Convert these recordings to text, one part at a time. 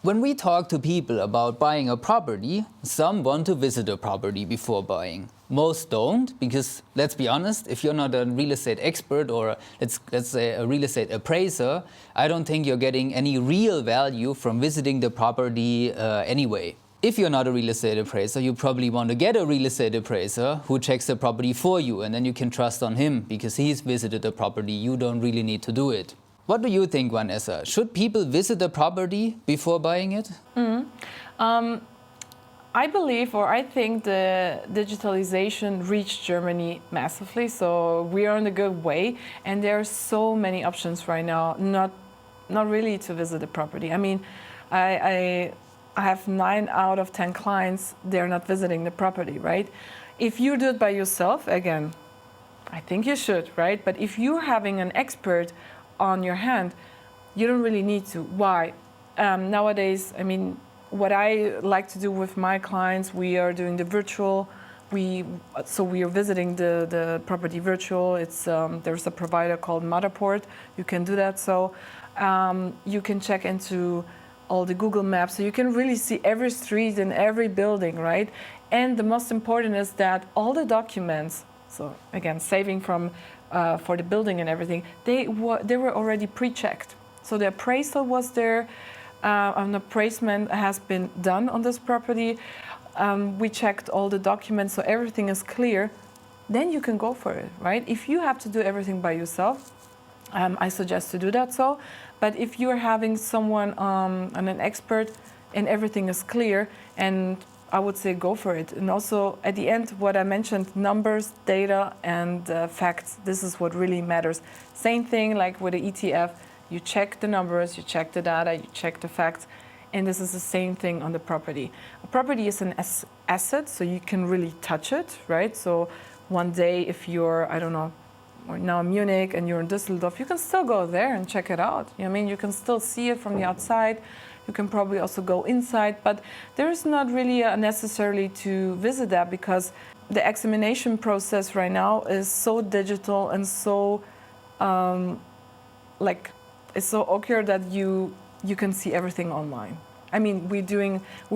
When we talk to people about buying a property, some want to visit a property before buying. Most don't, because let's be honest, if you're not a real estate expert or let's say a real estate appraiser, I don't think you're getting any real value from visiting the property anyway. If you're not a real estate appraiser, you probably want to get a real estate appraiser who checks the property for you, and then you can trust on him because he's visited the property. You don't really need to do it. What do you think, Vanesa? Should people visit the property before buying it? I believe, or I think the digitalization reached Germany massively, so we are in a good way, and there are so many options right now, not really to visit the property. I mean, I have 9 out of 10 clients, they're not visiting the property, right? If you do it by yourself, again, I think you should, right? But if you're having an expert on your hand, you don't really need to. Why? Nowadays, I mean, what I like to do with my clients, we are doing the virtual. So we are visiting the property virtual. It's there's a provider called Matterport. You can do that. So you can check into all the Google Maps, so you can really see every street and every building, right? And the most important is that all the documents. So again, saving from for the building and everything, they were already pre-checked. So the appraisal was there. An appraisement has been done on this property. We checked all the documents, so everything is clear. Then you can go for it, right? If you have to do everything by yourself, I suggest to do that so. But if you're having someone and an expert and everything is clear, and I would say go for it. And also at the end, what I mentioned, numbers, data, and facts, this is what really matters. Same thing like with the ETF, you check the numbers, you check the data, you check the facts, and this is the same thing on the property. A property is an asset, so you can really touch it, right? So one day if you're, I don't know, or now in Munich and you're in Düsseldorf, you can still go there and check it out. I mean, you can still see it from the outside. You can probably also go inside, but there is not really necessarily to visit that because the examination process right now is so digital and so it's so accurate that you can see everything online. I mean,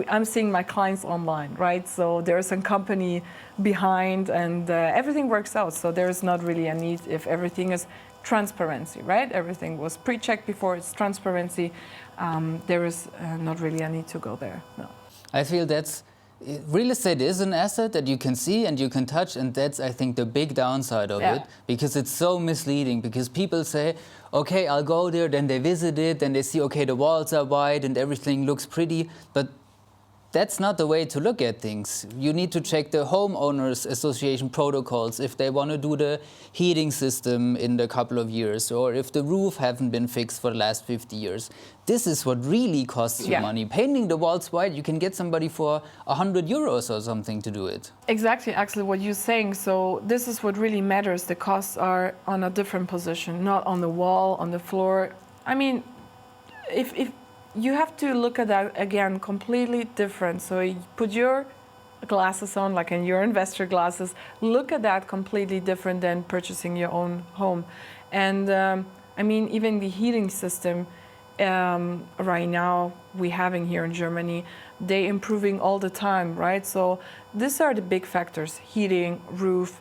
I'm seeing my clients online, right? So there's a company behind, and everything works out. So there's not really a need if everything is transparency, right? Everything was pre-checked before, it's transparency. There is not really a need to go there, no. I feel real estate is an asset that you can see and you can touch, and that's, I think, the big downside of it, because it's so misleading, because people say, okay, I'll go there, then they visit it, then they see, okay, the walls are white and everything looks pretty, but that's not the way to look at things. You need to check the homeowners association protocols if they want to do the heating system in a couple of years, or if the roof hasn't been fixed for the last 50 years. This is what really costs you money. Painting the walls white, you can get somebody for 100 euros or something to do it. Exactly, Axel, what you're saying. So this is what really matters. The costs are on a different position, not on the wall, on the floor. I mean, if you have to look at that, again, completely different. So you put your glasses on, like in your investor glasses, look at that completely different than purchasing your own home. And I mean, even the heating system right now we're having here in Germany, they improving all the time, right? So these are the big factors: heating, roof,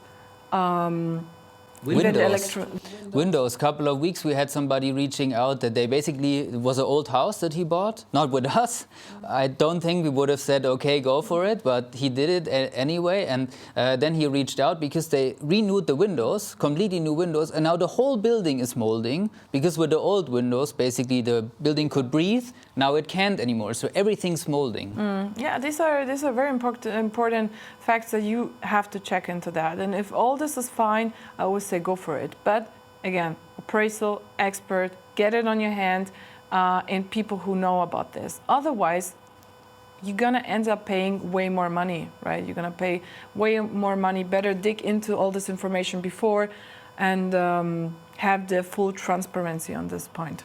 Windows. Couple of weeks we had somebody reaching out that it was an old house that he bought, not with us. I don't think we would have said, okay, go for it, but he did it anyway. And then he reached out because they renewed the windows, completely new windows, and now the whole building is molding, because with the old windows, basically the building could breathe. Now it can't anymore, so everything's molding. Yeah, these are very important facts that you have to check into that. And if all this is fine, I always say go for it. But again, appraisal, expert, get it on your hand, and people who know about this. Otherwise, you're gonna end up paying way more money, right? You're gonna pay way more money. Better dig into all this information before and have the full transparency on this point.